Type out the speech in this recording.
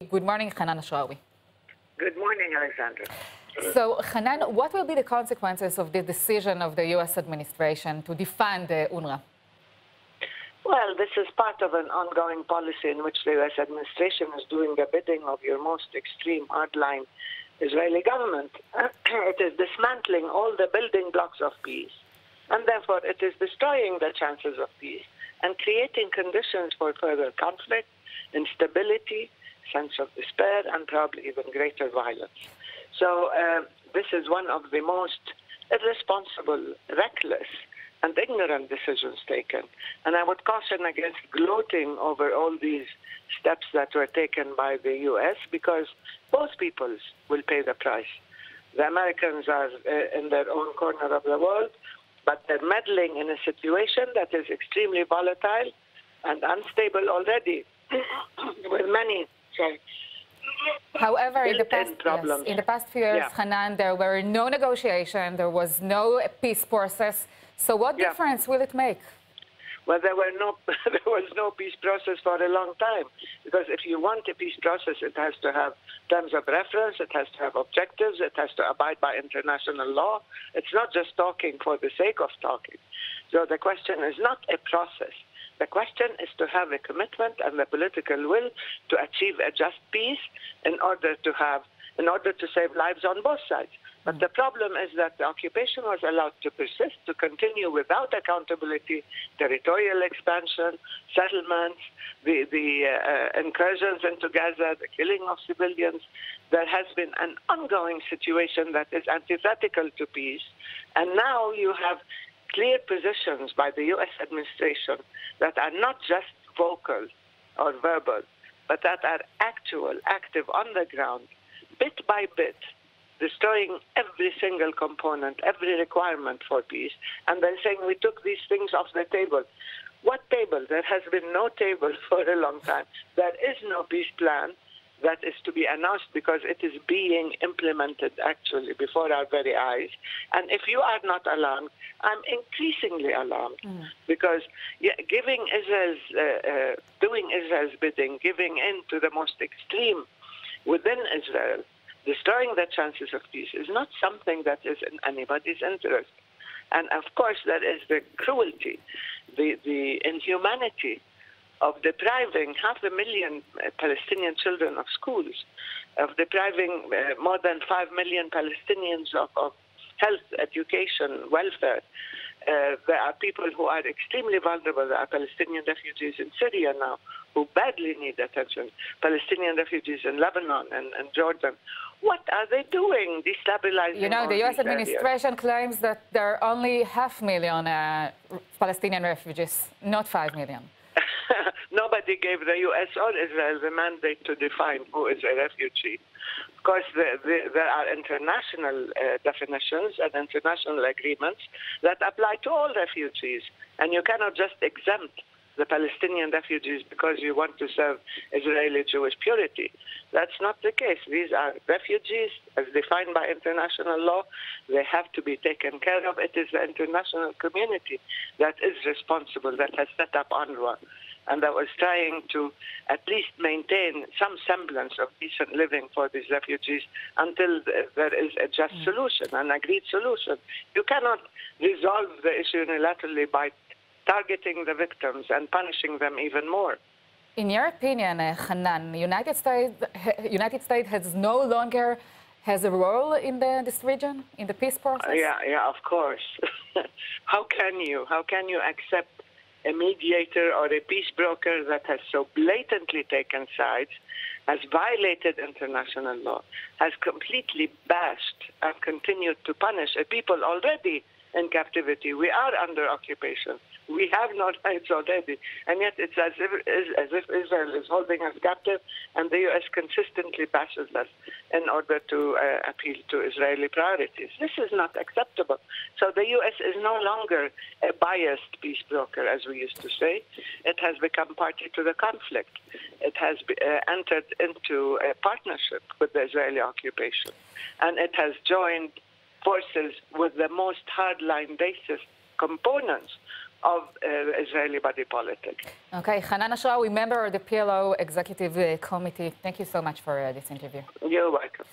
Good morning, עשראווי. Good morning, Alexandra. So, Hanan, what will be the consequences of the decision of the U.S. administration to defund UNRWA? Well, this is part of an ongoing policy in which the U.S. administration is doing the bidding of your most extreme, hardline Israeli government. It is dismantling all the building blocks of peace, and therefore it is destroying the chances of peace and creating conditions for further conflict, instability, sense of despair, and probably even greater violence. So this is one of the most irresponsible, reckless, and ignorant decisions taken. And I would caution against gloating over all these steps that were taken by the U.S. because both peoples will pay the price. The Americans are in their own corner of the world, but they're meddling in a situation that is extremely volatile and unstable already with many. However, in the past few years, Hanan, there were no negotiations, there was no peace process. So what difference will it make? Well, there was no peace process for a long time. Because if you want a peace process, it has to have terms of reference, it has to have objectives, it has to abide by international law. It's not just talking for the sake of talking. So the question is not a process. The question is to have a commitment and the political will to achieve a just peace in order to save lives on both sides. But the problem is that the occupation was allowed to persist, to continue without accountability, territorial expansion, settlements, the incursions into Gaza, the killing of civilians. There has been an ongoing situation that is antithetical to peace. And now you have clear positions by the U.S. administration that are not just vocal or verbal, but that are actual, active on the ground, bit by bit, destroying every single component, every requirement for peace. And they're saying we took these things off the table. What table? There has been no table for a long time. There is no peace plan that is to be announced because it is being implemented actually before our very eyes. And if you are not alarmed, I'm increasingly alarmed because doing Israel's bidding, giving in to the most extreme within Israel, destroying the chances of peace is not something that is in anybody's interest. And of course, there is the cruelty, the inhumanity of depriving 500,000 Palestinian children of schools, of depriving more than 5 million Palestinians of health, education, welfare. There are people who are extremely vulnerable. There are Palestinian refugees in Syria now who badly need attention. Palestinian refugees in Lebanon and Jordan. What are they doing? Destabilizing. You know, the U.S. administration claims that there are only 500,000 Palestinian refugees, not 5 million. Nobody gave the U.S. or Israel the mandate to define who is a refugee. Of course, there are international definitions and international agreements that apply to all refugees. And you cannot just exempt the Palestinian refugees because you want to serve Israeli Jewish purity. That's not the case. These are refugees as defined by international law. They have to be taken care of. It is the international community that is responsible, that has set up UNRWA, and that was trying to at least maintain some semblance of decent living for these refugees until there is a just solution, an agreed solution. You cannot resolve the issue unilaterally by targeting the victims and punishing them even more. In your opinion, Hanan, the United States has no longer has a role in this region, in the peace process? Yeah, of course. How can you accept a mediator or a peace broker that has so blatantly taken sides, has violated international law, has completely bashed and continued to punish a people already in captivity? We are under occupation. We have no rights already. And yet it's as if Israel is holding us captive and the U.S. consistently bashes us in order to appeal to Israeli priorities. This is not acceptable. So the U.S. is no longer a biased peace broker, as we used to say. It has become party to the conflict. It has entered into a partnership with the Israeli occupation. And it has joined forces with the most hardline racist components of Israeli body politics. Okay, Hanan Ashraoui, member of the PLO Executive Committee. Thank you so much for this interview. You're welcome.